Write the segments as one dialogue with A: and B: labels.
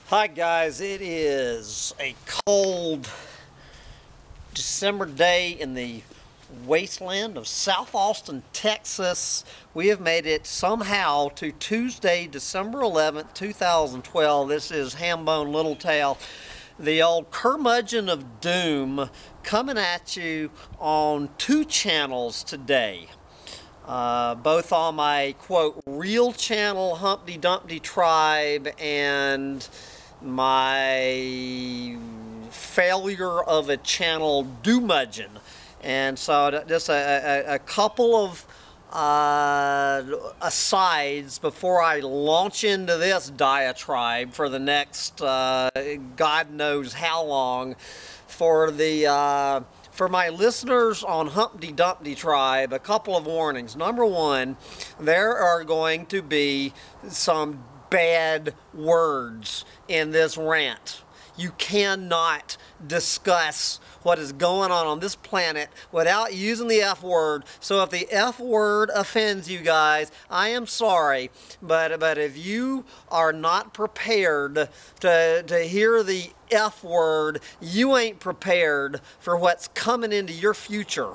A: Hi guys, it is a cold December day in the wasteland of South Austin, Texas. We have made it somehow to Tuesday, December 11th, 2012. This is Hambone Littletail, the old curmudgeon of doom, coming at you on two channels today. Both on my, quote, real channel, Humpty Dumpty Tribe, and my failure of a channel, Doomudgeon. And so just a couple of asides before I launch into this diatribe for the next God knows how long. For my listeners on Humpty Dumpty Tribe, a couple of warnings. Number one, there are going to be some bad words in this rant. You cannot discuss what is going on this planet without using the F word. So if the F word offends you guys, I am sorry. But if you are not prepared to hear the F word, you ain't prepared for what's coming into your future.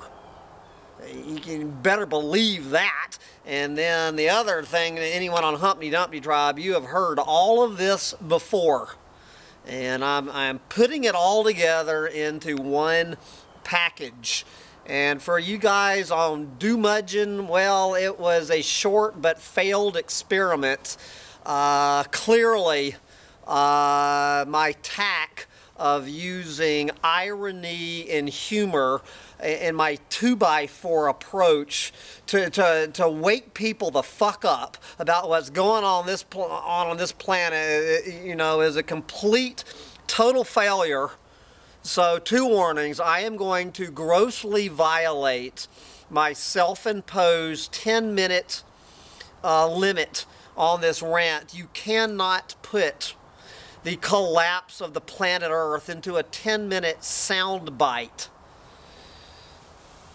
A: You can better believe that. And then the other thing, anyone on Humpty Dumpty Tribe, you have heard all of this before. And I'm putting it all together into one package. And for you guys on Doomudgeon, well, it was a short but failed experiment. Clearly, my tack of using irony and humor in my 2x4 approach to wake people the fuck up about what's going on this planet, you know, is a complete, total failure. So, two warnings. I am going to grossly violate my self-imposed 10-minute limit on this rant. You cannot put the collapse of the planet Earth into a 10-minute sound bite.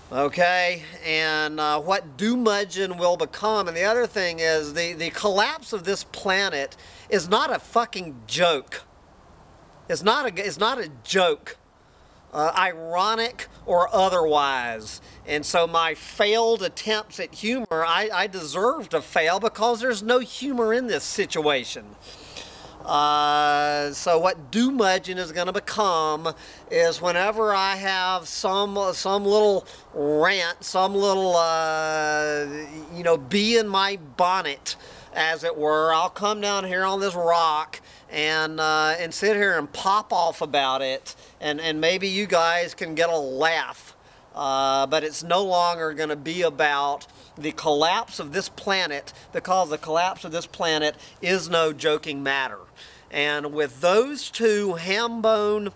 A: Okay, and what Doomudgeon will become, and the other thing is the collapse of this planet is not a fucking joke. It's not a joke, ironic or otherwise. And so my failed attempts at humor, I deserve to fail because there's no humor in this situation. So what Doomudgeon is going to become is whenever I have some little rant, some little, you know, bee in my bonnet, as it were, I'll come down here on this rock and sit here and pop off about it, and maybe you guys can get a laugh. But it's no longer going to be about the collapse of this planet, because the collapse of this planet is no joking matter. And with those two ham-bone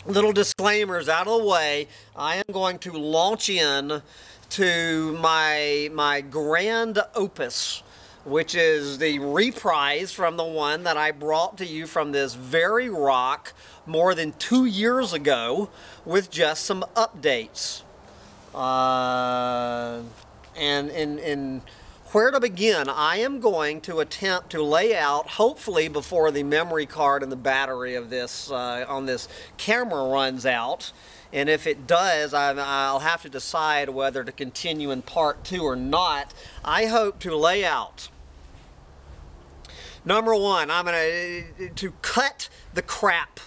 A: little disclaimers out of the way, I am going to launch in to my grand opus, which is the reprise from the one that I brought to you from this very rock more than 2 years ago, with just some updates. And where to begin, I am going to attempt to lay out, hopefully before the memory card and the battery of this on this camera runs out. And if it does, I'll have to decide whether to continue in part 2 or not. I hope to lay out, number one, I'm going to cut the crap,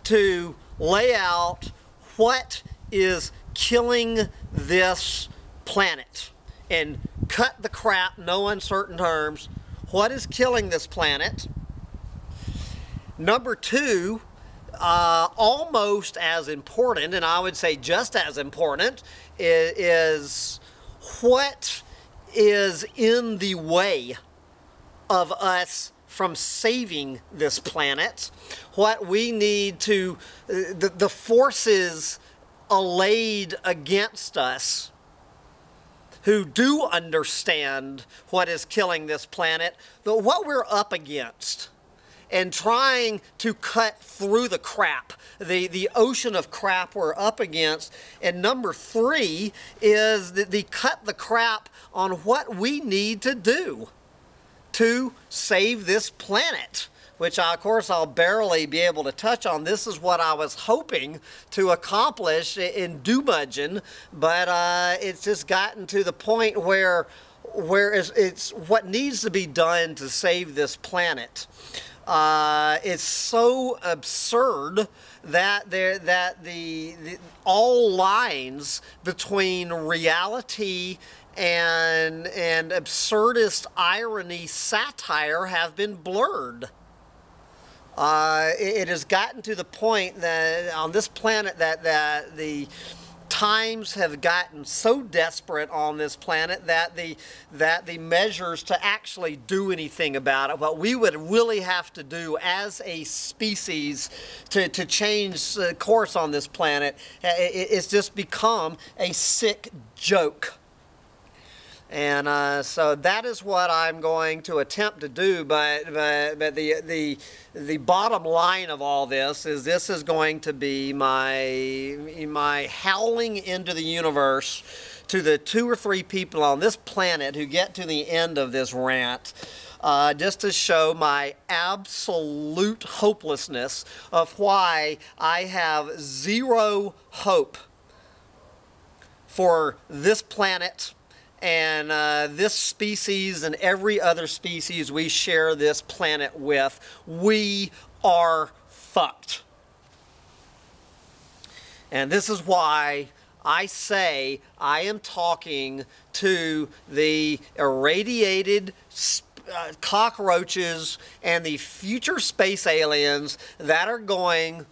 A: to lay out what is killing this planet. And cut the crap, no uncertain terms. What is killing this planet? Number two, almost as important, and I would say just as important, is what is in the way of us from saving this planet. What we need to, the forces allayed against us, who do understand what is killing this planet, but what we're up against, and trying to cut through the crap, the ocean of crap we're up against. And number three is the cut the crap on what we need to do to save this planet which of course I'll barely be able to touch on. This is what I was hoping to accomplish in Dumudgeon, but it's just gotten to the point where it's what needs to be done to save this planet. It's so absurd that the all lines between reality and absurdist irony, satire have been blurred. It has gotten to the point that on this planet that the times have gotten so desperate on this planet that the measures to actually do anything about it, what we would really have to do as a species to change the course on this planet, it's just become a sick joke. And so that is what I'm going to attempt to do, but the bottom line of all this is going to be my howling into the universe to the 2 or 3 people on this planet who get to the end of this rant, just to show my absolute hopelessness of why I have zero hope for this planet and this species and every other species we share this planet with. We are fucked. And this is why I say I am talking to the irradiated cockroaches and the future space aliens that are going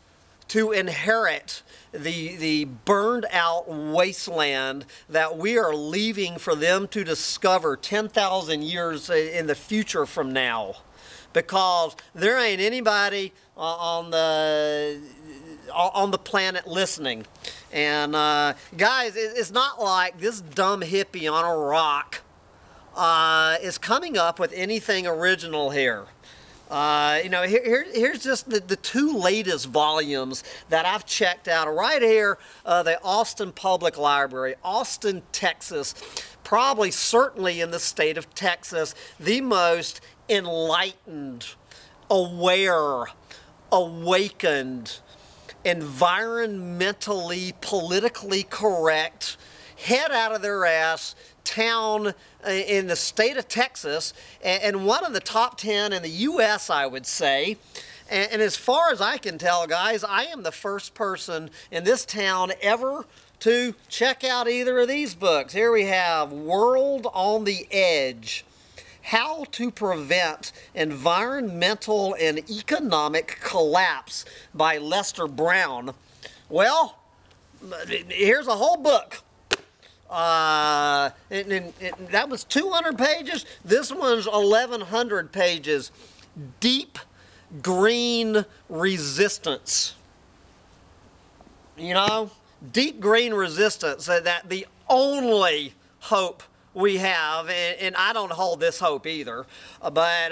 A: to inherit the burned out wasteland that we are leaving for them to discover 10,000 years in the future from now. Because there ain't anybody on the planet listening. And guys, it's not like this dumb hippie on a rock is coming up with anything original here. You know, here's just the 2 latest volumes that I've checked out right here. The Austin Public Library, Austin, Texas, probably certainly in the state of Texas, the most enlightened, aware, awakened, environmentally, politically correct, head out of their ass town in the state of Texas, and one of the top 10 in the U.S., I would say. And as far as I can tell, guys, I am the first person in this town ever to check out either of these books. Here we have World on the Edge: How to Prevent Environmental and Economic Collapse by Lester Brown. Well, here's a whole book. That was 200 pages. This one's 1,100 pages. Deep green resistance. You know, deep green resistance. That the only hope we have, and I don't hold this hope either, but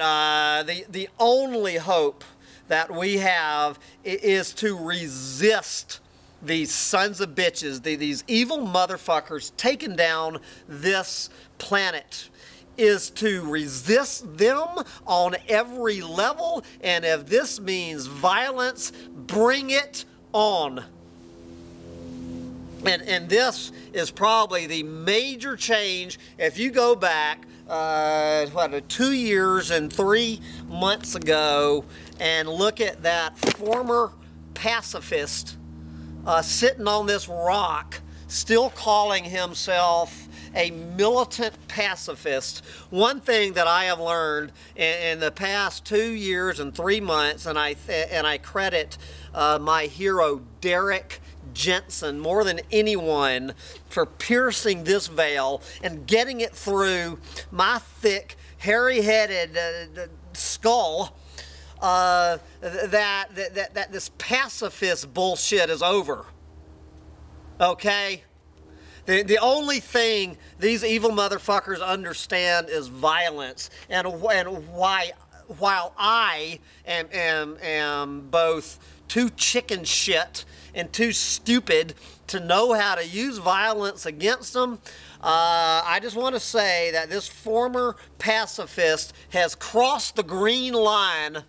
A: the only hope that we have is to resist these sons of bitches, these evil motherfuckers taking down this planet, is to resist them on every level, and if this means violence, bring it on. And this is probably the major change. If you go back, 2 years and 3 months ago, and look at that former pacifist sitting on this rock, still calling himself a militant pacifist. One thing that I have learned in the past 2 years and 3 months, and I credit my hero Derek Jensen more than anyone for piercing this veil and getting it through my thick, hairy-headed skull, that this pacifist bullshit is over. Okay? The only thing these evil motherfuckers understand is violence, and while I am both too chicken shit and too stupid to know how to use violence against them, I just want to say that this former pacifist has crossed the green line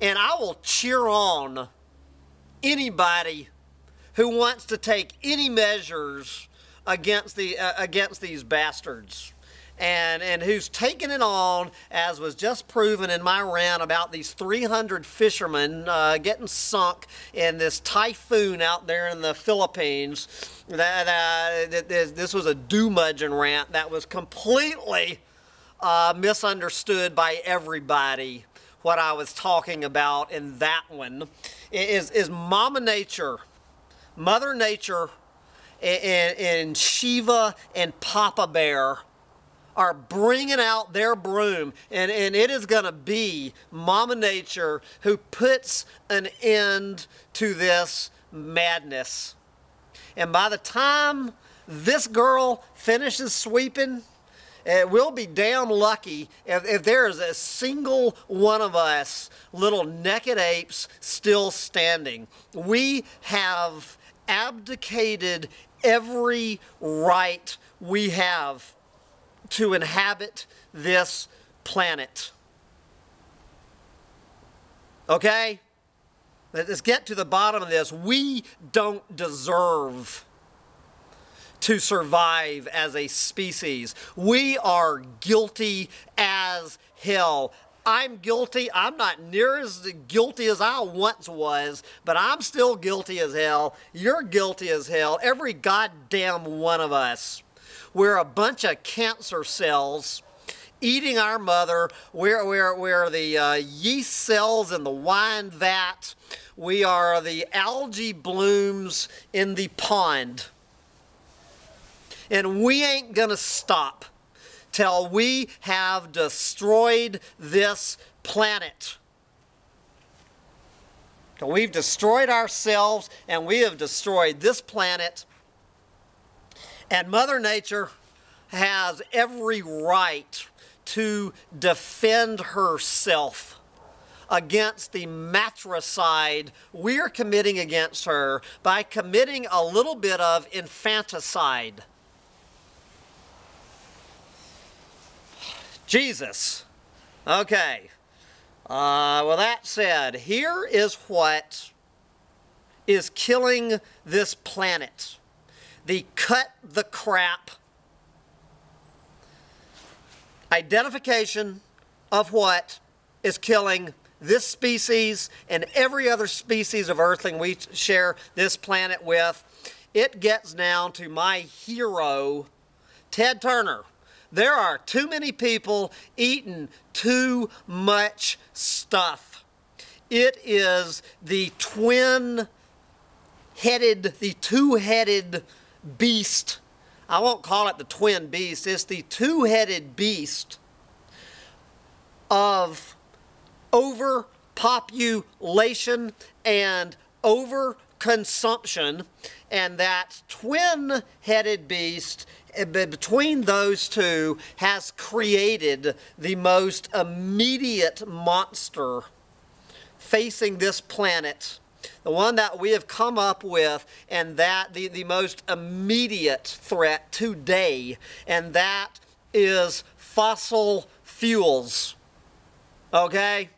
A: And I will cheer on anybody who wants to take any measures against these bastards. And who's taken it on, as was just proven in my rant about these 300 fishermen getting sunk in this typhoon out there in the Philippines. This was a dumudgeon rant that was completely misunderstood by everybody. What I was talking about in that one is Mama Nature, Mother Nature, and Shiva and Papa Bear are bringing out their broom, and it is going to be Mama Nature who puts an end to this madness. And by the time this girl finishes sweeping, we'll be damn lucky if there is a single one of us little naked apes still standing. We have abdicated every right we have to inhabit this planet. Okay? Let's get to the bottom of this. We don't deserve to survive as a species. We are guilty as hell. I'm guilty. I'm not near as guilty as I once was, but I'm still guilty as hell. You're guilty as hell. Every goddamn one of us. We're a bunch of cancer cells eating our mother. We're the yeast cells in the wine vat. We are the algae blooms in the pond. And we ain't gonna stop till we have destroyed this planet. So we've destroyed ourselves and we have destroyed this planet. And Mother Nature has every right to defend herself against the matricide we're committing against her by committing a little bit of infanticide. Jesus. Okay. Well, that said, here is what is killing this planet. The cut the crap identification of what is killing this species and every other species of earthling we share this planet with. It gets down to my hero, Ted Turner. There are too many people eating too much stuff. It is the two-headed beast. I won't call it the twin beast. It's the two-headed beast of overpopulation and overconsumption. And that twin-headed beast, between those two, has created the most immediate monster facing this planet. The one that we have come up with, and that the most immediate threat today, and that is fossil fuels. Okay?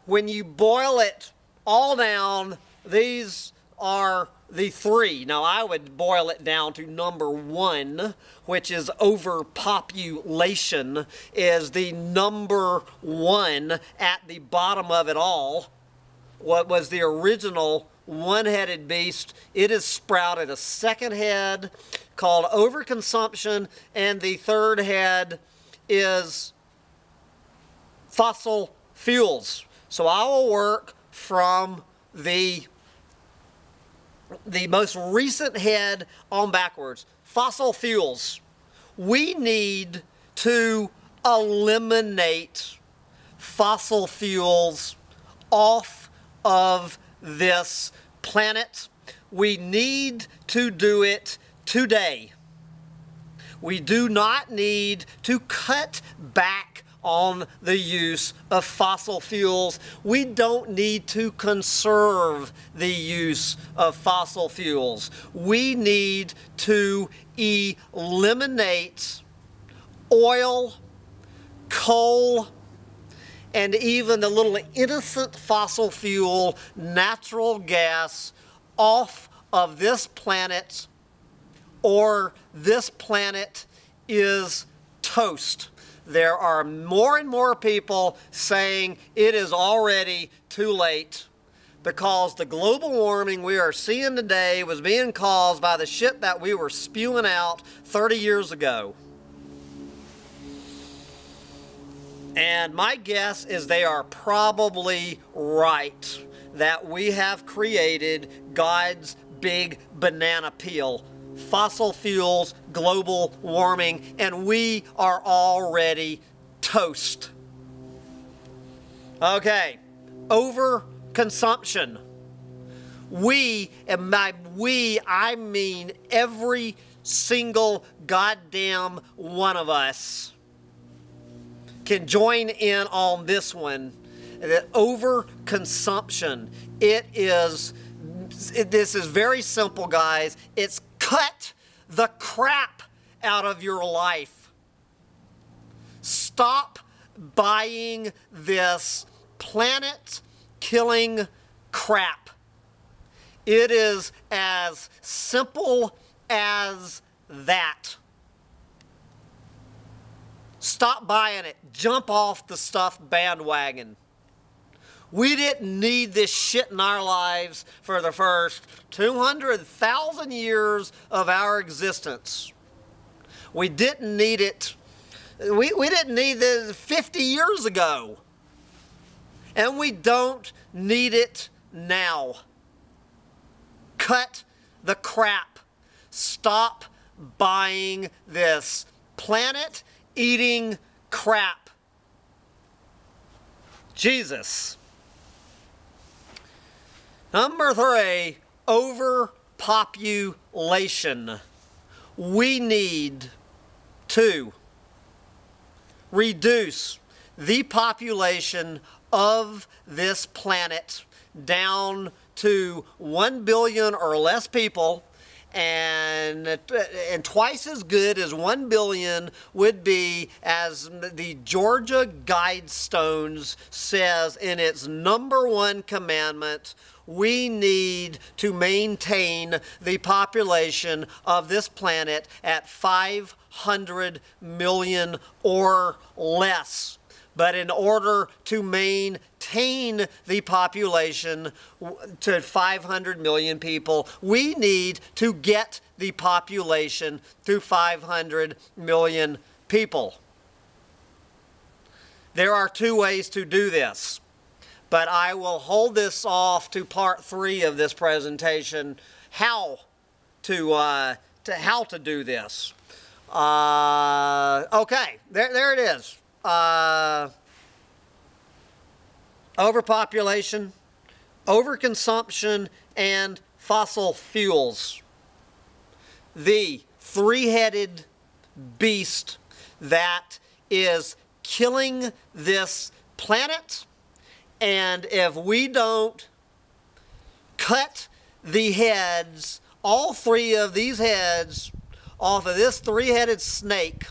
A: When you boil it all down, these are the three. Now, I would boil it down to number one, which is overpopulation, is the number one at the bottom of it all. What was the original one-headed beast? It has sprouted a second head called overconsumption, and the third head is fossil fuels. So I will work from the most recent head on backwards. Fossil fuels. We need to eliminate fossil fuels off of this planet. We need to do it today. We do not need to cut back on the use of fossil fuels. We don't need to conserve the use of fossil fuels. We need to eliminate oil, coal, and even the little innocent fossil fuel, natural gas, off of this planet, or this planet is toast. There are more and more people saying it is already too late because the global warming we are seeing today was being caused by the shit that we were spewing out 30 years ago. And my guess is they are probably right, that we have created God's big banana peel. Fossil fuels, global warming, and we are already toast. Okay, overconsumption. We, and by we, I mean every single goddamn one of us, can join in on this one. That overconsumption, this is very simple, guys. It's cut the crap out of your life. Stop buying this planet-killing crap. It is as simple as that. Stop buying it. Jump off the stuff bandwagon. We didn't need this shit in our lives for the first 200,000 years of our existence. We didn't need it. We didn't need this 50 years ago. And we don't need it now. Cut the crap. Stop buying this planet-eating crap. Jesus. Number 3, overpopulation. We need to reduce the population of this planet down to 1 billion or less people, and twice as good as 1 billion would be, as the Georgia Guidestones says in its #1 commandment, we need to maintain the population of this planet at 500 million or less. But in order to maintain the population to 500 million people, we need to get the population to 500 million people. There are 2 ways to do this, but I will hold this off to part 3 of this presentation, how to do this. Okay, there it is. Overpopulation, overconsumption, and fossil fuels. The 3-headed beast that is killing this planet, and if we don't cut the heads, all 3 of these heads, off of this 3-headed snake,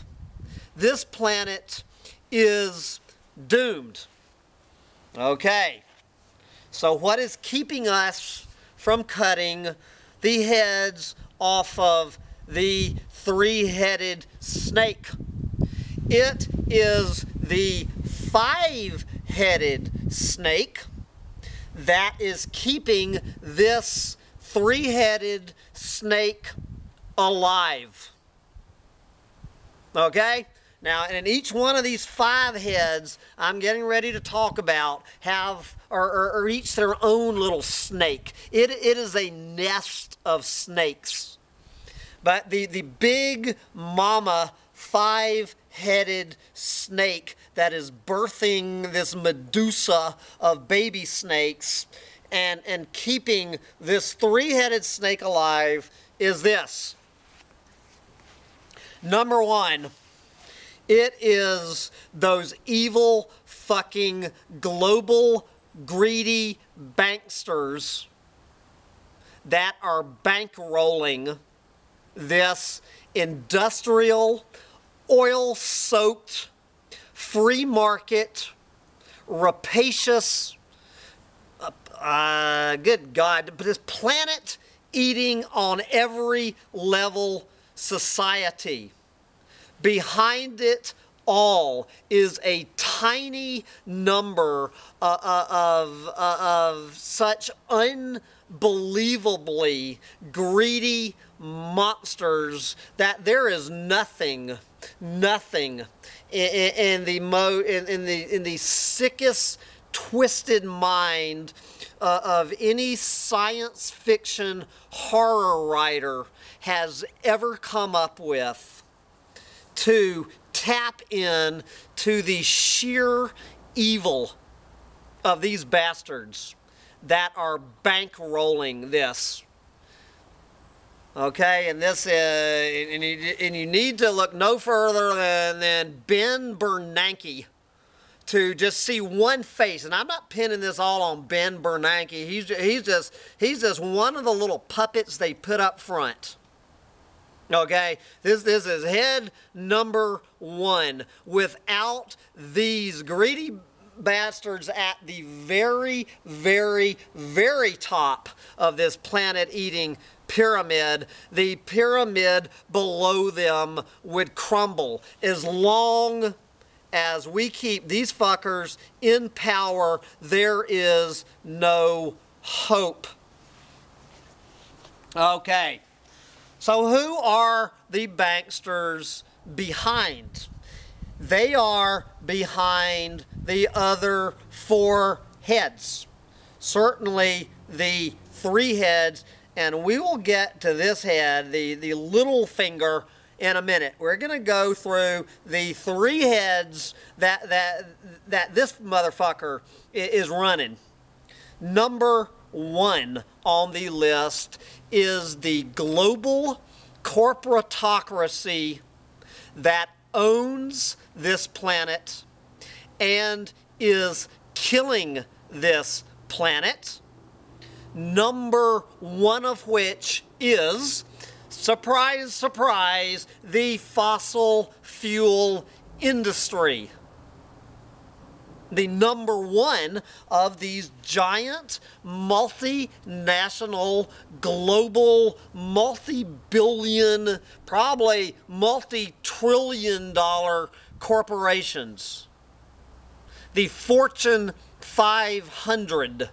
A: this planet is doomed. Okay, so what is keeping us from cutting the heads off of the 3-headed snake? It is the 5-headed snake that is keeping this 3-headed snake alive. Okay? Now, in each one of these 5 heads I'm getting ready to talk about are each their own little snake. It is a nest of snakes. But the big mama 5-headed snake that is birthing this Medusa of baby snakes and keeping this 3-headed snake alive is this. Number 1. It is those evil fucking global greedy banksters that are bankrolling this industrial, oil-soaked, free market, rapacious, good God, this planet eating on every level society. Behind it all is a tiny number of such unbelievably greedy monsters that there is nothing in the sickest, twisted mind of any science fiction horror writer has ever come up with to tap in to the sheer evil of these bastards that are bankrolling this. Okay, and this and you need to look no further than Ben Bernanke to just see one face. And I'm not pinning this all on Ben Bernanke. He's just one of the little puppets they put up front. Okay, this is head number one. Without these greedy bastards at the very, very, very top of this planet-eating pyramid, the pyramid below them would crumble. As long as we keep these fuckers in power, there is no hope. Okay. So who are the banksters behind? They are behind the other four heads. Certainly the three heads, and we will get to this head, the little finger, in a minute. We're going to go through the three heads that this motherfucker is running. Number one on the list is the global corporatocracy that owns this planet and is killing this planet. Number one of which is, surprise, surprise, the fossil fuel industry. The number one of these giant, multinational, global, multi-billion, probably multi-trillion-dollar corporations. The Fortune 500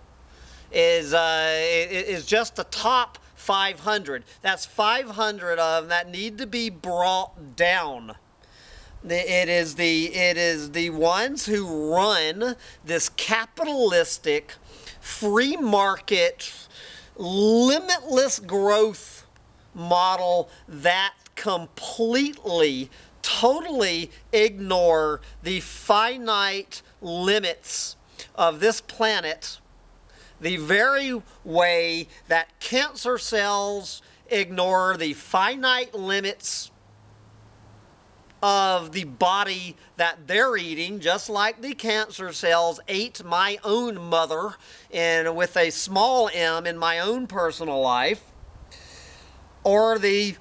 A: is just the top 500. That's 500 of them that need to be brought down. It is the ones who run this capitalistic, free market, limitless growth model that completely, totally ignore the finite limits of this planet, the very way that cancer cells ignore the finite limits of the body that they're eating, just like the cancer cells ate my own mother, and with a small m in my own personal life, or you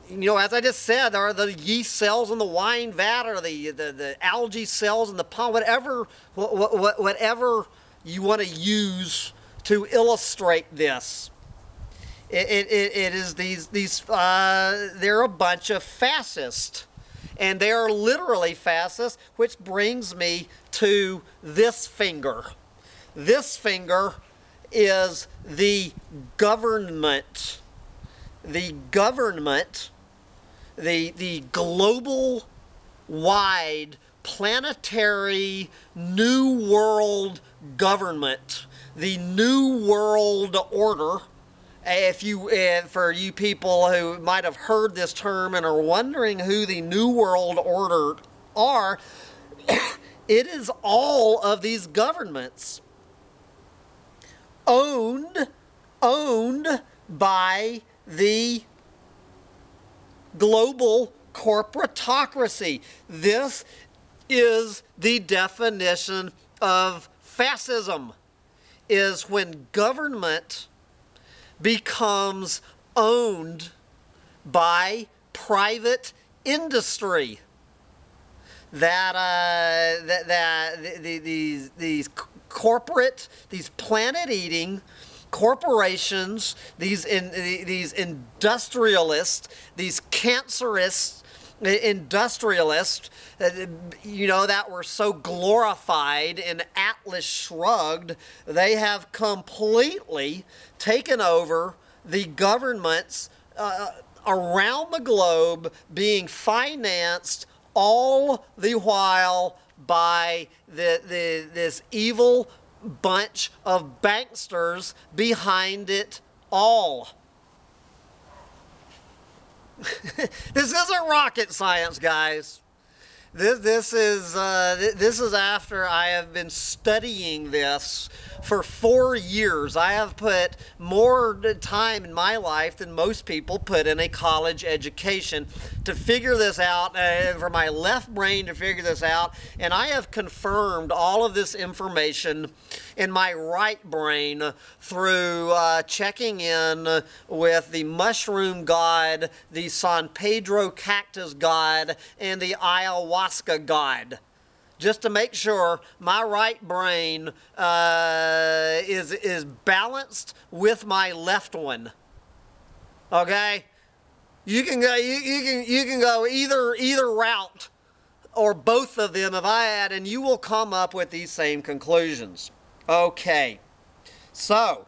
A: know, as I just said, are the yeast cells in the wine vat, or the algae cells in the pond, whatever you want to use to illustrate this. It is they're a bunch of fascists, and they are literally fascists, which brings me to this finger. This finger is the government. The government, the global wide planetary new world government, the new world order. If you, for you people who might have heard this term and are wondering who the New World Order are, it is all of these governments owned by the global corporatocracy. This is the definition of fascism, is when government becomes owned by private industry. that these corporate, these planet-eating corporations, these industrialists, these cancerous industrialists, that were so glorified in Atlas Shrugged, they have completely taken over the governments around the globe, being financed all the while by this evil bunch of banksters behind it all. This isn't rocket science, guys. This is after I have been studying this for 4 years. I have put more time in my life than most people put in a college education to figure this out, for my left brain to figure this out, and I have confirmed all of this information in my right brain through checking in with the mushroom god, the San Pedro cactus god, and the ayahuasca god, just to make sure my right brain is balanced with my left one. Okay, you can go either route or both of them if I add, and you will come up with these same conclusions. Okay, so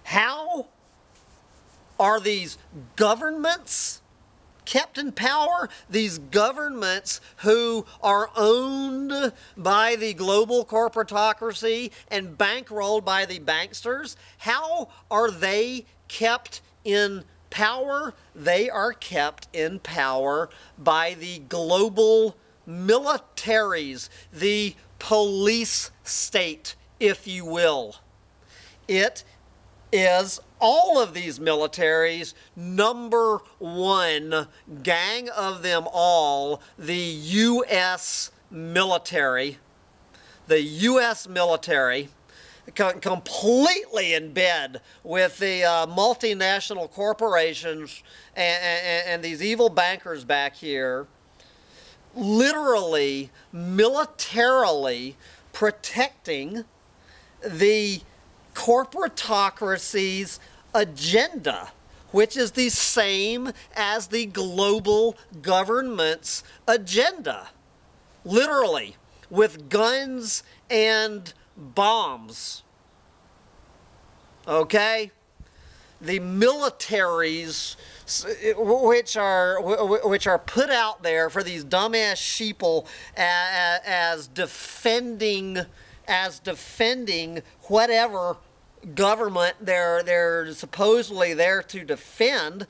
A: how are these governments kept in power? These governments who are owned by the global corporatocracy and bankrolled by the banksters, how are they kept in power? They are kept in power by the global militaries, the police state, if you will. It is all of these militaries, number one gang of them all, the U.S. military. The U.S. military, completely in bed with the multinational corporations and these evil bankers back here, literally, militarily protecting the corporatocracy's agenda, which is the same as the global government's agenda. Literally, with guns and bombs. Okay? The militaries which are put out there for these dumbass sheeple as defending whatever government they're supposedly there to defend,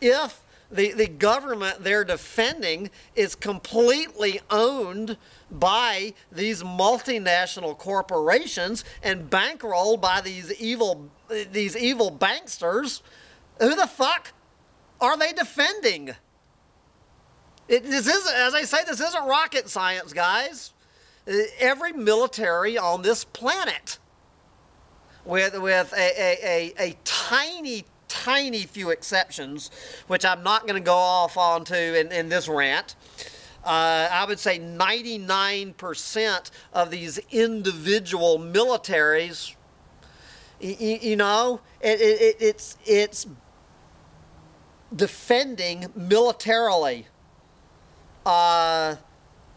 A: if the government they're defending is completely owned by these multinational corporations and bankrolled by these evil banksters, who the fuck are they defending? This is, as I say, this isn't rocket science, guys. Every military on this planet, with a tiny few exceptions, which I'm not going to go off onto in this rant, I would say 99% of these individual militaries, it's defending militarily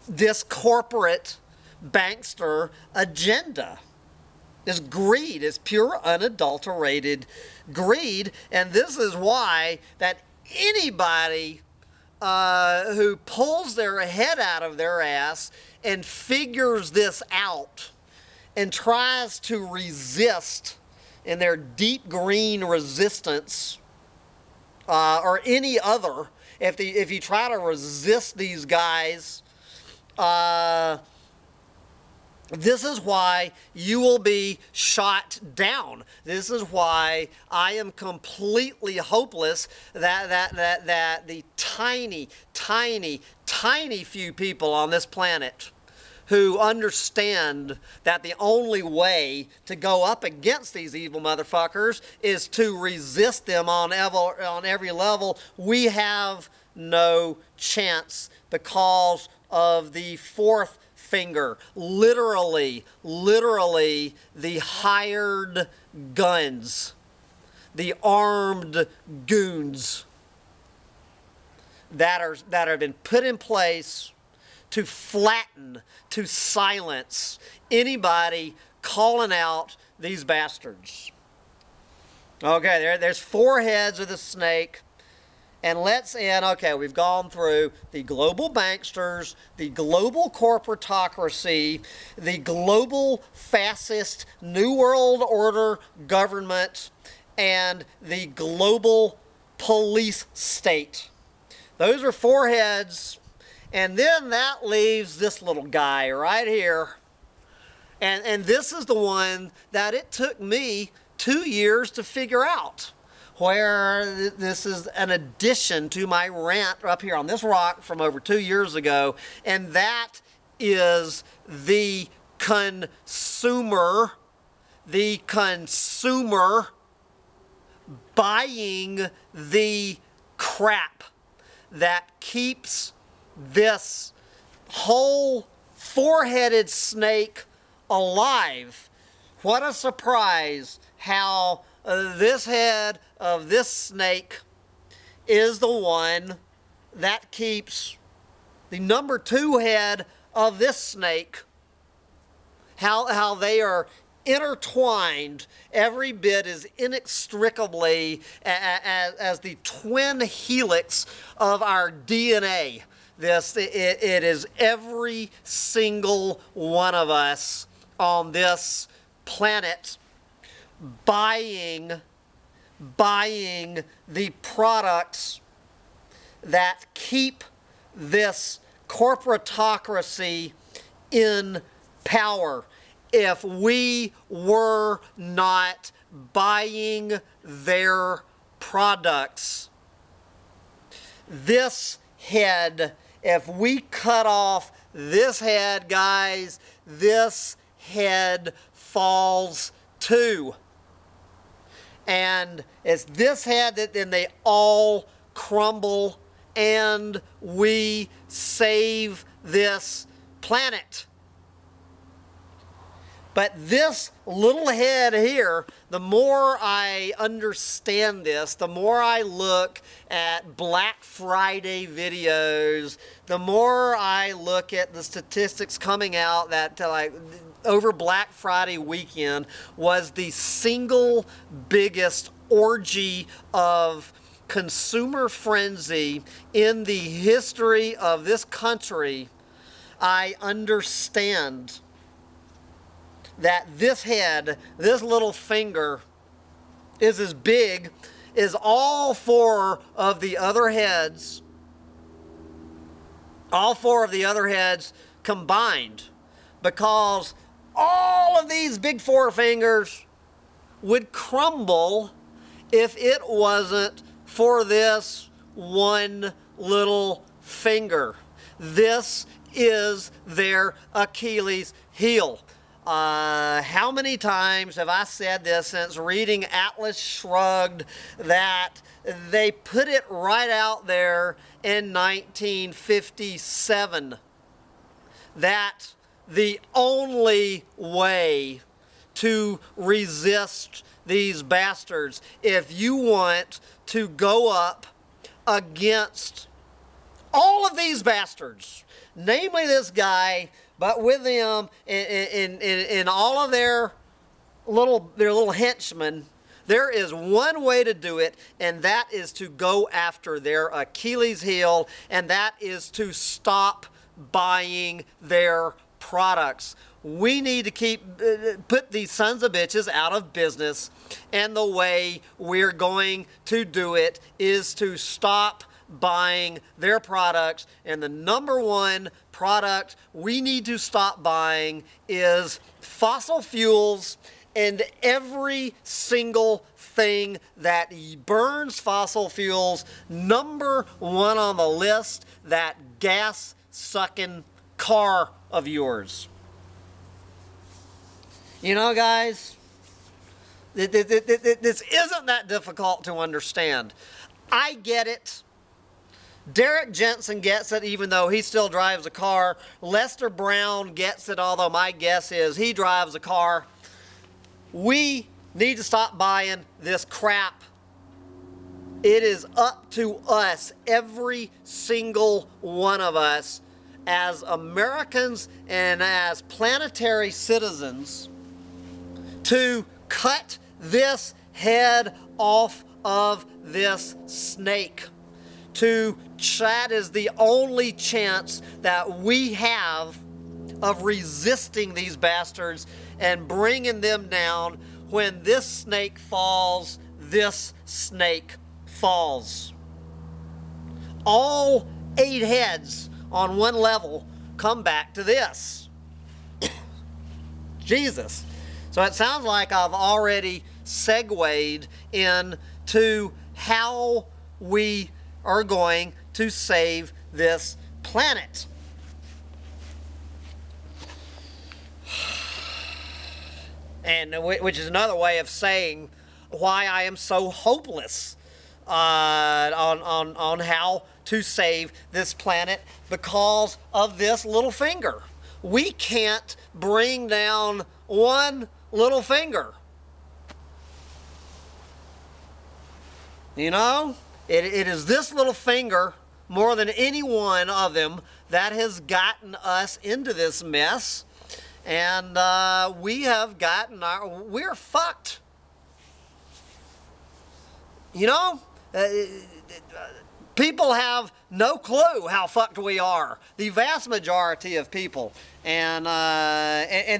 A: this corporate bankster agenda. Is greed, is pure unadulterated greed, and this is why that anybody who pulls their head out of their ass and figures this out and tries to resist in their deep green resistance, or any other, if you try to resist these guys, this is why you will be shot down. This is why I am completely hopeless that the tiny few people on this planet who understand that the only way to go up against these evil motherfuckers is to resist them on every level, we have no chance, because of the fourth finger. Literally the hired guns, the armed goons that have been put in place to flatten, to silence anybody calling out these bastards. Okay, there's 4 heads of the snake. And let's end, okay, we've gone through the global banksters, the global corporatocracy, the global fascist New World Order government, and the global police state. Those are 4 heads. And then that leaves this little guy right here. And this is the one that it took me 2 years to figure out, where this is an addition to my rant up here on this rock from over 2 years ago, and that is the consumer buying the crap that keeps this whole 4-headed snake alive. What a surprise how this head of this snake is the one that keeps the number 2 head of this snake, how they are intertwined every bit as inextricably as the twin helix of our DNA. It is every single one of us on this planet buying the products that keep this corporatocracy in power. If we were not buying their products, this head, if we cut off this head, guys, this head falls too. And it's this head that then they all crumble and we save this planet. But this little head here, the more I understand this, the more I look at Black Friday videos, the more I look at the statistics coming out that like over Black Friday weekend was the single biggest orgy of consumer frenzy in the history of this country. I understand that this head, this little finger, is as big as all 4 of the other heads, combined, because all of these big 4 fingers would crumble if it wasn't for this one little finger. This is their Achilles heel. How many times have I said this since reading Atlas Shrugged, that they put it right out there in 1957 that the only way to resist these bastards, if you want to go up against all of these bastards, namely this guy, but with them in all of their little henchmen, there is one way to do it, and that is to go after their Achilles heel, and that is to stop buying their products. We need to put these sons of bitches out of business, and the way we're going to do it is to stop buying their products. And the number 1 product we need to stop buying is fossil fuels, and every single thing that burns fossil fuels. Number 1 on the list, that gas-sucking car of yours. You know, guys, this isn't that difficult to understand. I get it. Derek Jensen gets it, even though he still drives a car. Lester Brown gets it, although my guess is he drives a car. We need to stop buying this crap. It is up to us, every single one of us, as Americans and as planetary citizens, to cut this head off of this snake. That is the only chance that we have of resisting these bastards and bringing them down. When this snake falls, this snake falls. All 8 heads on one level come back to this. Jesus. So it sounds like I've already segued into how we are going to save this planet. And which is another way of saying why I am so hopeless on how to save this planet, because of this little finger. We can't bring down one little finger. You know, it is this little finger, more than any one of them, that has gotten us into this mess. And we're fucked. You know, people have no clue how fucked we are. The vast majority of people. And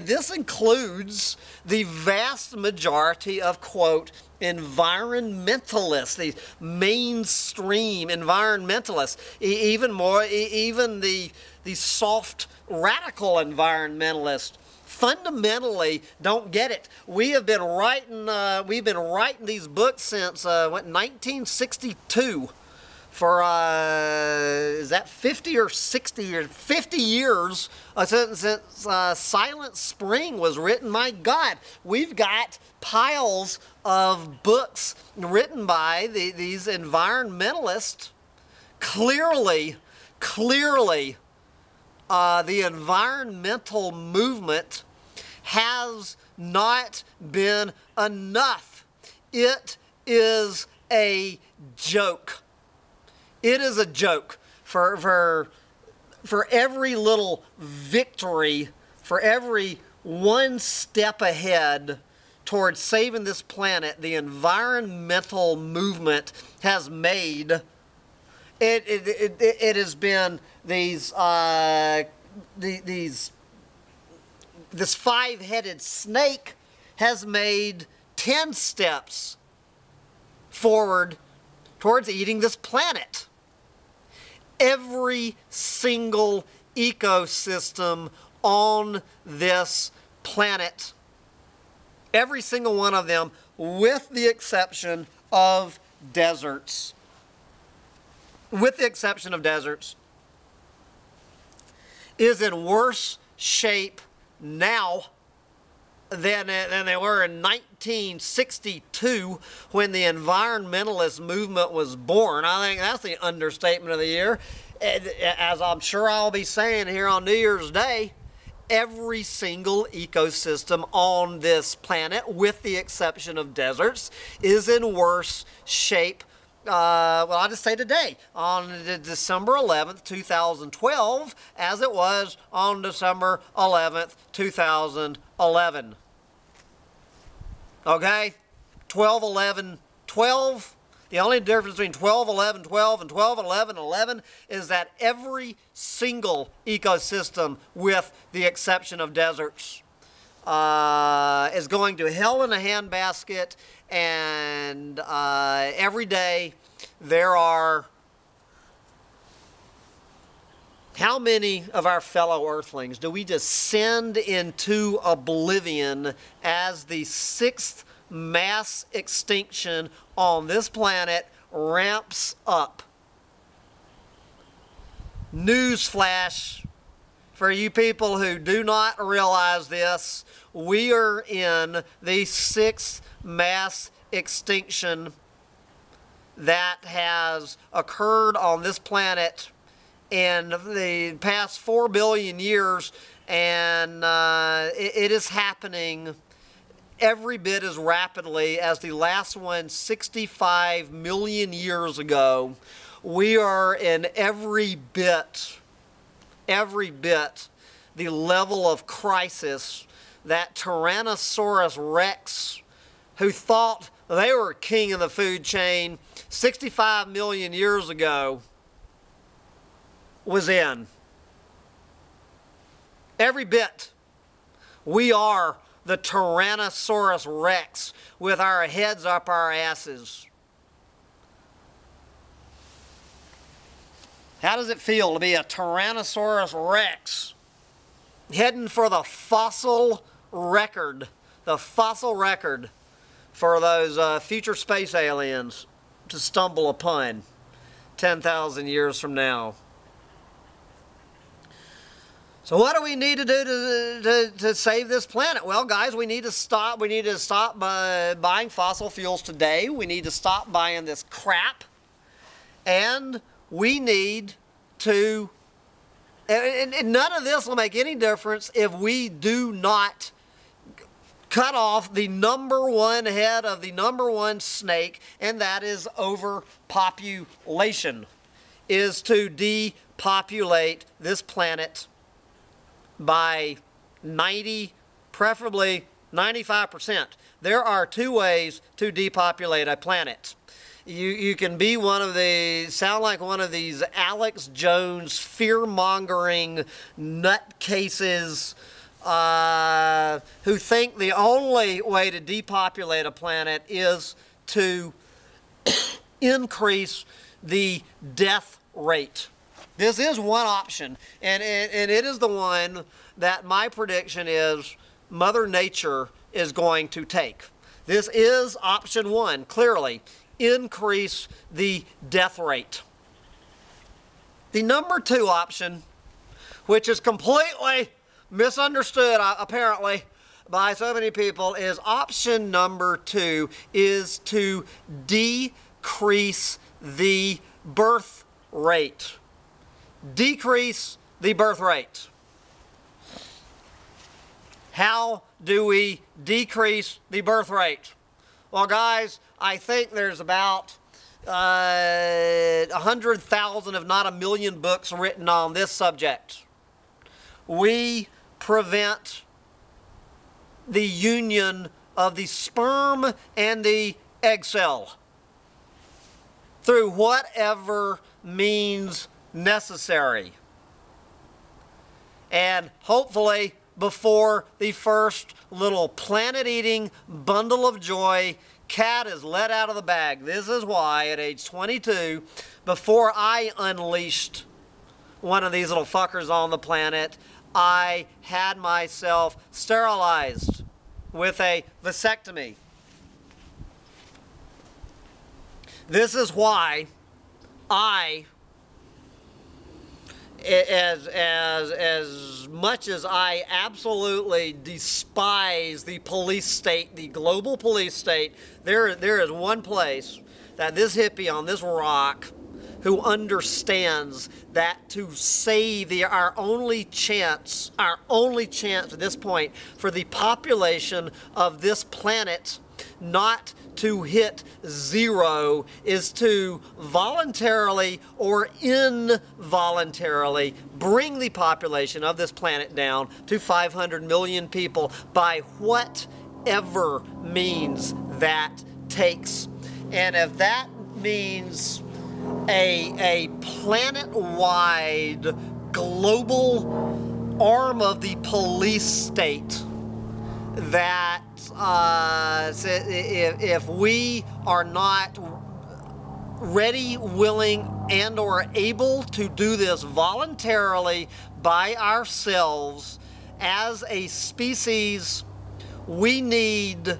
A: this includes the vast majority of, quote, environmentalists, the mainstream environmentalists, even the soft radical environmentalists fundamentally don't get it. We've been writing these books since 1962 for is that 50 or 60 or 50 years since Silent Spring was written. My God, we've got piles of books written by these environmentalists. Clearly, the environmental movement has not been enough. It is a joke. It is a joke. For every little victory, for every one step ahead towards saving this planet, the environmental movement has made. It has been this five-headed snake has made 10 steps forward towards eating this planet. Every single ecosystem on this planet, every single one of them, with the exception of deserts, is in worse shape now than they were in 1962 when the environmentalist movement was born. I think that's the understatement of the year. As I'm sure I'll be saying here on New Year's Day, every single ecosystem on this planet, with the exception of deserts, is in worse shape. Well, I'll just say today, on December 11th, 2012, as it was on December 11th, 2011. Okay? 12, 11, 12. The only difference between 12, 11, 12 and 12, 11, 11 is that every single ecosystem, with the exception of deserts, is going to hell in a handbasket. And every day there are, how many of our fellow earthlings do we just send into oblivion as the 6th mass extinction on this planet ramps up? Newsflash for you people who do not realize this: we are in the 6th mass extinction that has occurred on this planet in the past 4 billion years, and it is happening every bit as rapidly as the last one 65 million years ago. We are in every bit the level of crisis that Tyrannosaurus Rex, who thought they were king of the food chain 65 million years ago, was in. Every bit. We are the Tyrannosaurus Rex with our heads up our asses. How does it feel to be a Tyrannosaurus Rex heading for the fossil record? The fossil record for those future space aliens to stumble upon 10,000 years from now. So what do we need to do to save this planet? Well, guys, we need to stop. We need to stop buying fossil fuels today. We need to stop buying this crap. And we need to... And none of this will make any difference if we do not cut off the number one head of the number one snake, and that is overpopulation, is to depopulate this planet by 90, preferably 95%. There are two ways to depopulate a planet. You can be sound like one of these Alex Jones fear-mongering nutcases who think the only way to depopulate a planet is to increase the death rate. This is one option, and it is the one that my prediction is Mother Nature is going to take. This is option one, clearly. Increase the death rate. The number two option, which is completely misunderstood apparently by so many people, is option number two, is to decrease the birth rate. Decrease the birth rate. How do we decrease the birth rate? Well, guys, I think there's about 100,000, if not 1 million books written on this subject. We prevent the union of the sperm and the egg cell through whatever means necessary. And hopefully before the first little planet-eating bundle of joy cat is let out of the bag. This is why at age 22, before I unleashed one of these little fuckers on the planet, I had myself sterilized with a vasectomy. This is why I, as much as I absolutely despise the police state, the global police state, there is one place that this hippie on this rock who understands that to save our only chance at this point for the population of this planet not to hit zero is to voluntarily or involuntarily bring the population of this planet down to 500 million people by whatever means that takes. And if that means a planet-wide global arm of the police state that if we are not ready, willing, and or able to do this voluntarily by ourselves as a species, we need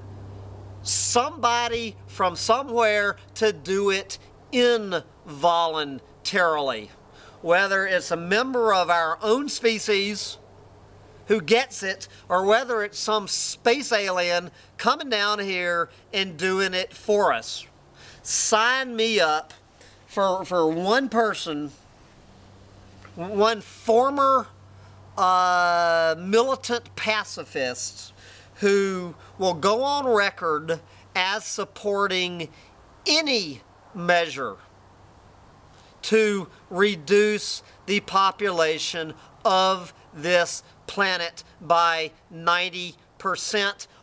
A: somebody from somewhere to do it involuntarily. Whether it's a member of our own species who gets it, or whether it's some space alien coming down here and doing it for us. sign me up for one person, one former militant pacifist who will go on record as supporting any measure to reduce the population of this planet by 90%,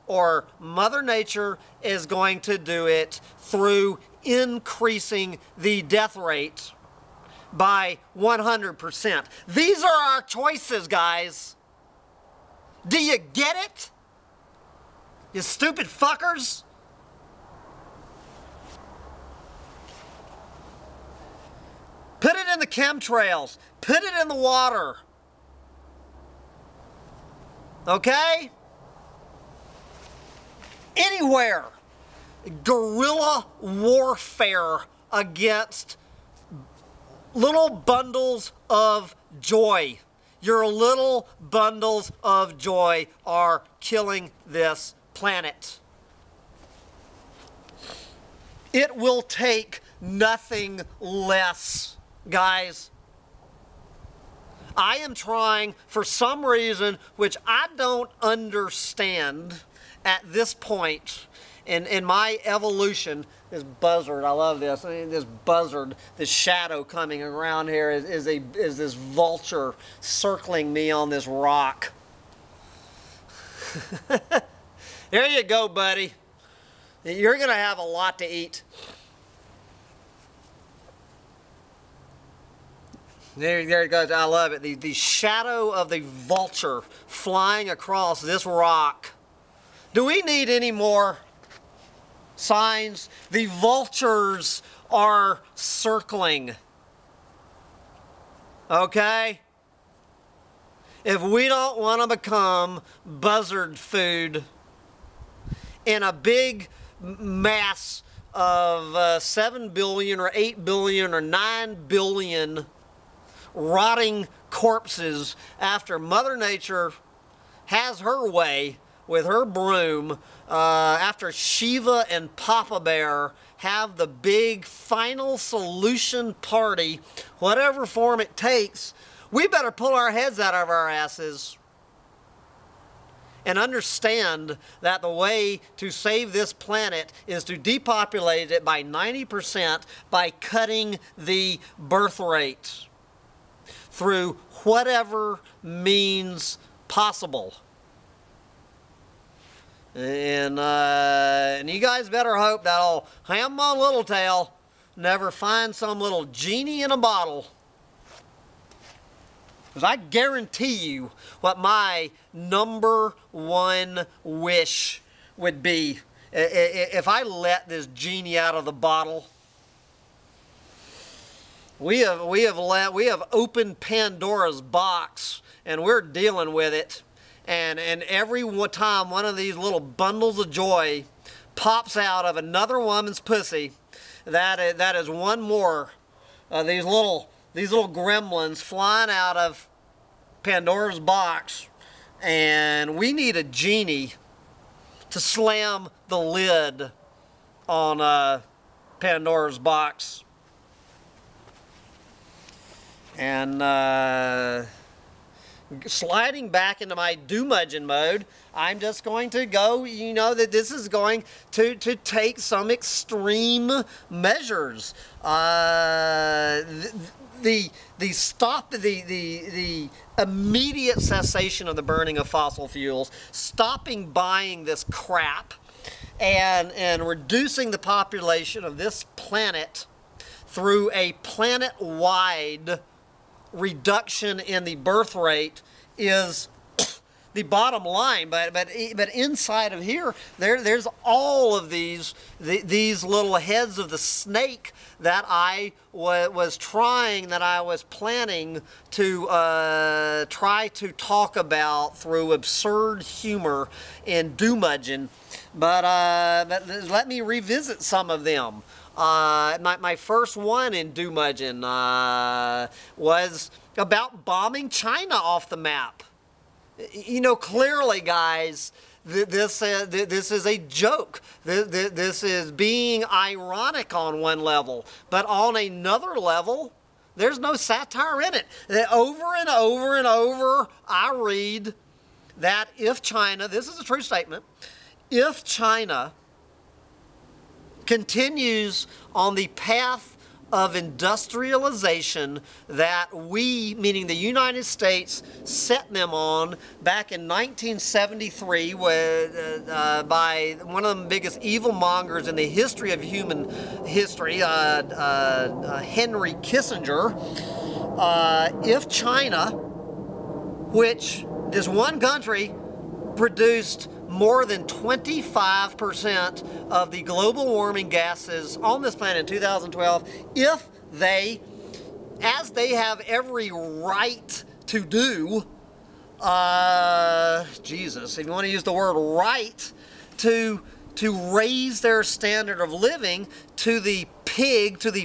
A: or Mother Nature is going to do it through increasing the death rate by 100%. These are our choices, guys. Do you get it? You stupid fuckers? Put it in the chemtrails. Put it in the water. Okay? Anywhere. Guerrilla warfare against little bundles of joy. Your little bundles of joy are killing this planet. It will take nothing less, guys. I am trying, for some reason, which I don't understand at this point in my evolution. This buzzard, I love this. I mean, this buzzard, this shadow coming around here is this vulture circling me on this rock. There you go, buddy. You're going to have a lot to eat. There it goes. I love it. The shadow of the vulture flying across this rock. Do we need any more signs? The vultures are circling. Okay? If we don't want to become buzzard food in a big mass of 7 billion or 8 billion or 9 billion rotting corpses after Mother Nature has her way with her broom, after Shiva and Papa Bear have the big final solution party, whatever form it takes, we better pull our heads out of our asses and understand that the way to save this planet is to depopulate it by 90% by cutting the birth rate through whatever means possible. And you guys better hope that old Ham on Littletail never finds some little genie in a bottle. Because I guarantee you what my #1 wish would be if I let this genie out of the bottle. We have opened Pandora's box, and we're dealing with it. And every time one of these little bundles of joy pops out of another woman's pussy, that is one more of these little gremlins flying out of Pandora's box. And we need a genie to slam the lid on Pandora's box. And sliding back into my doomudgeon mode, I'm just going to go, you know, that this is going to take some extreme measures. The immediate cessation of the burning of fossil fuels, stopping buying this crap, and reducing the population of this planet through a planet-wide reduction in the birth rate is the bottom line. But inside of here, there's all of these little heads of the snake that I was planning to try to talk about through absurd humor and doomudgeon. But let me revisit some of them. My first one in doomudgeon was about bombing China off the map. You know, clearly, guys, this is a joke. This is being ironic on one level, but on another level, there's no satire in it. Over and over and over, I read that if China, this is a true statement, if China continues on the path of industrialization that we, meaning the United States, set them on back in 1973 by one of the biggest evil mongers in the history of human history, Henry Kissinger. If China, which this one country produced more than 25% of the global warming gases on this planet in 2012, if they, as they have every right to do, Jesus, if you want to use the word right, to raise their standard of living to the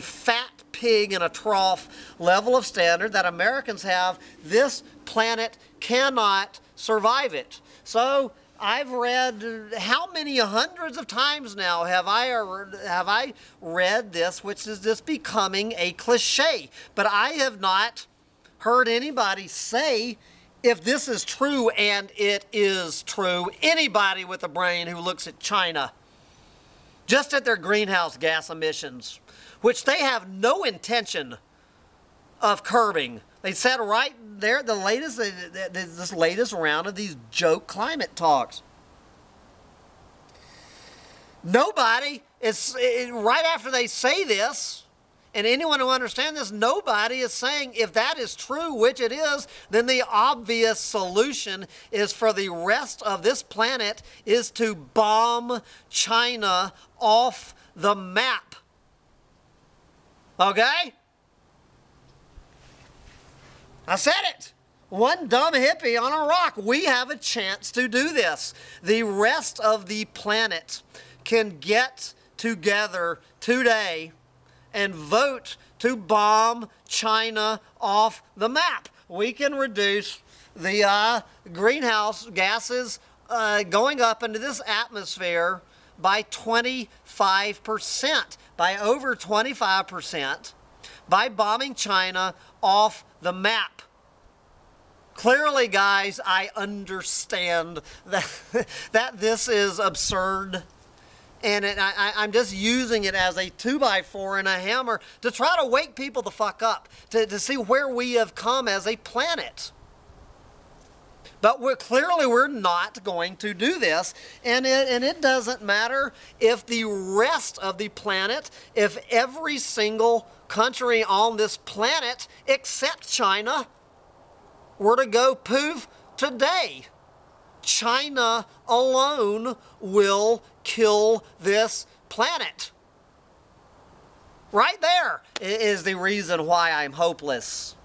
A: fat pig in a trough level of standard that Americans have, this planet cannot survive it. So I've read, how many hundreds of times now have I read this, which is just becoming a cliche. But I have not heard anybody say, if this is true, and it is true, anybody with a brain who looks at China, just at their greenhouse gas emissions, which they have no intention of curbing. They said right there, this latest round of these joke climate talks. Nobody is, right after they say this, and anyone who understands this, nobody is saying, if that is true, which it is, then the obvious solution is for the rest of this planet is to bomb China off the map. Okay? I said it. One dumb hippie on a rock. We have a chance to do this. The rest of the planet can get together today and vote to bomb China off the map. We can reduce the greenhouse gases going up into this atmosphere by 25%, by over 25%, by bombing China off the map. Clearly, guys, I understand that this is absurd, and I'm just using it as a 2x4 and a hammer to try to wake people the fuck up, to see where we have come as a planet. But we're not going to do this, and it doesn't matter if the rest of the planet, if every single country on this planet except China were to go poof today. China alone will kill this planet. Right there is the reason why I'm hopeless.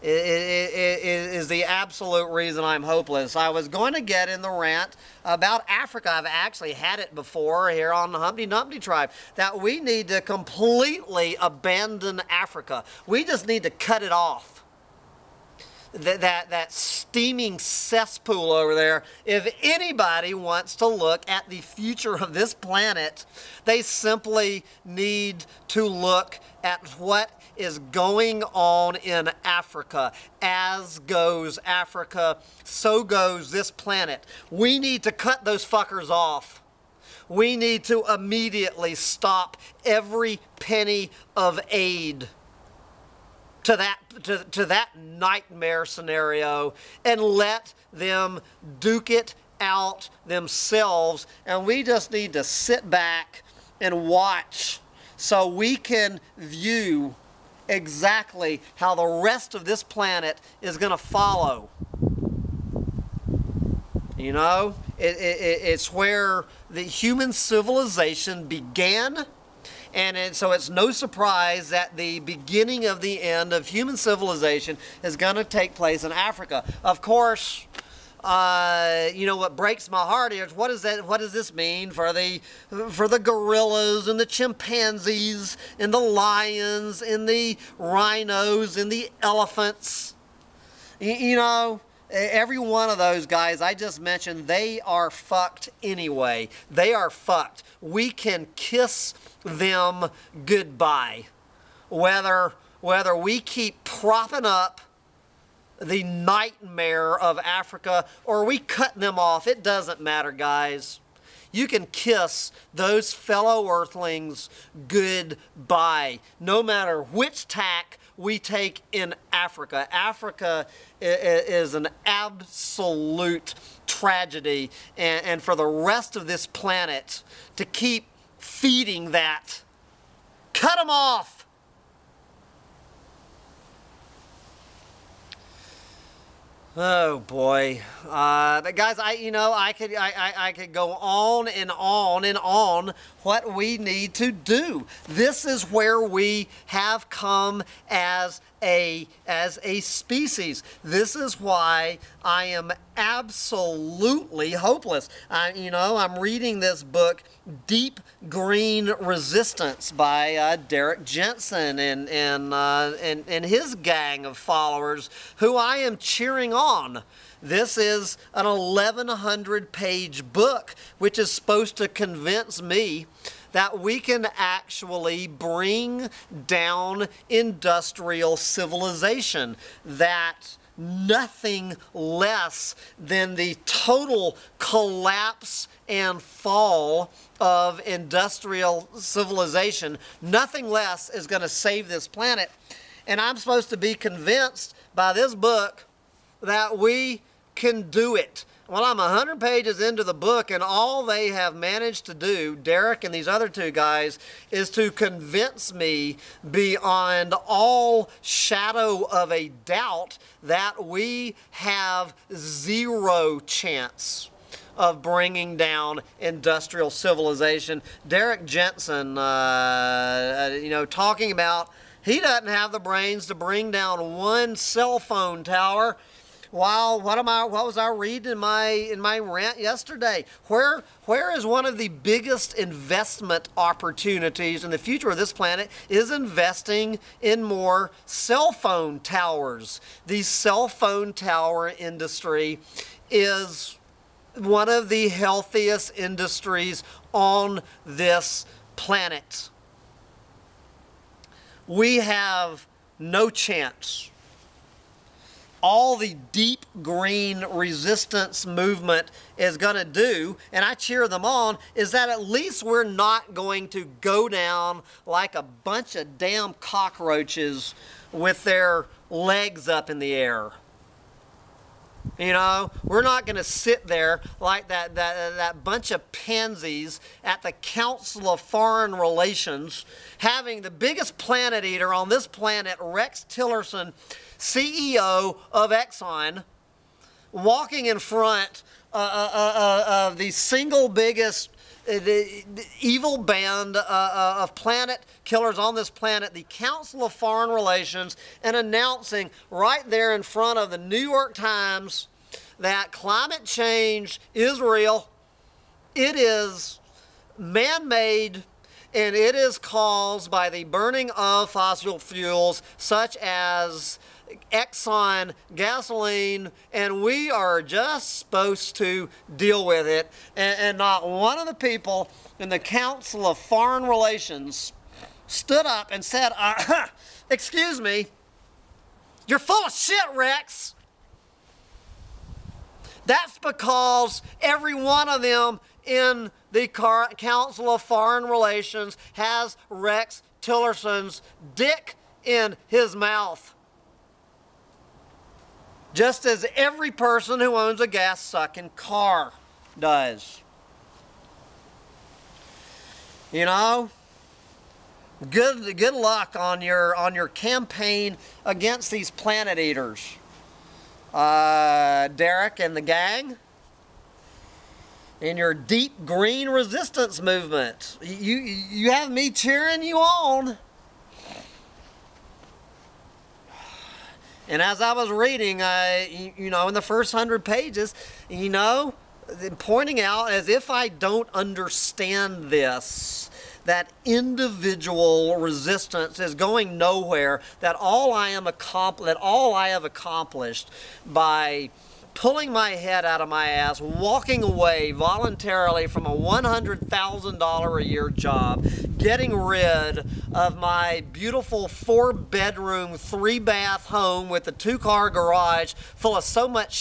A: It is the absolute reason I'm hopeless. I was going to get in the rant about Africa. I've actually had it before here on the Humpty Dumpty Tribe, that we need to completely abandon Africa. We just need to cut it off. That steaming cesspool over there. If anybody wants to look at the future of this planet, they simply need to look at what is going on in Africa. As goes Africa, so goes this planet. We need to cut those fuckers off. We need to immediately stop every penny of aid to that nightmare scenario and let them duke it out themselves. And we just need to sit back and watch so we can view exactly how the rest of this planet is going to follow. You know, it's where the human civilization began. And so it's no surprise that the beginning of the end of human civilization is going to take place in Africa. Of course, you know, what breaks my heart is, what does this mean for the gorillas and the chimpanzees and the lions and the rhinos and the elephants? You know, Every one of those guys I just mentioned, they are fucked anyway. They are fucked. We can kiss them goodbye. Whether we keep propping up the nightmare of Africa or we cut them off, it doesn't matter, guys. You can kiss those fellow earthlings goodbye, no matter which tack we take in Africa. Africa is an absolute tragedy, and for the rest of this planet to keep feeding that, cut them off. Oh boy, but guys, I could go on and on and on what we need to do. This is where we have come as a species. This is why I am absolutely hopeless. I'm reading this book, Deep Green Resistance by Derek Jensen and his gang of followers who I am cheering on. This is an 1,100-page book, which is supposed to convince me that we can actually bring down industrial civilization, that nothing less than the total collapse and fall of industrial civilization, nothing less is going to save this planet. And I'm supposed to be convinced by this book that we can do it. Well, I'm 100 pages into the book, and all they have managed to do, Derek and these other two guys, is to convince me beyond all shadow of a doubt that we have zero chance of bringing down industrial civilization. Derek Jensen, talking about he doesn't have the brains to bring down one cell phone tower. Wow, what was I reading in my rant yesterday? Where is one of the biggest investment opportunities in the future of this planet is investing in more cell phone towers. The cell phone tower industry is one of the healthiest industries on this planet. We have no chance. All the deep green resistance movement is going to do, and I cheer them on, is that at least we're not going to go down like a bunch of damn cockroaches with their legs up in the air. We're not going to sit there like that bunch of pansies at the Council of Foreign Relations having the biggest planet eater on this planet, Rex Tillerson, CEO of Exxon, walking in front of the single biggest the evil band of planet killers on this planet, the Council of Foreign Relations, and announcing right there in front of the New York Times that climate change is real, it is man-made, and it is caused by the burning of fossil fuels such as Exxon gasoline, and we are just supposed to deal with it. And not one of the people in the Council of Foreign Relations stood up and said, excuse me, you're full of shit, Rex. That's because every one of them in the Council of Foreign Relations has Rex Tillerson's dick in his mouth. Just as every person who owns a gas-sucking car does. Good luck on your campaign against these planet eaters. Derek and the gang, in your deep green resistance movement. You have me cheering you on. And as I was reading, in the first 100 pages, pointing out as if I don't understand this, that individual resistance is going nowhere, that all I have accomplished by pulling my head out of my ass, walking away voluntarily from a $100,000 a year job, getting rid of my beautiful 4-bedroom, 3-bath home with a 2-car garage full of so much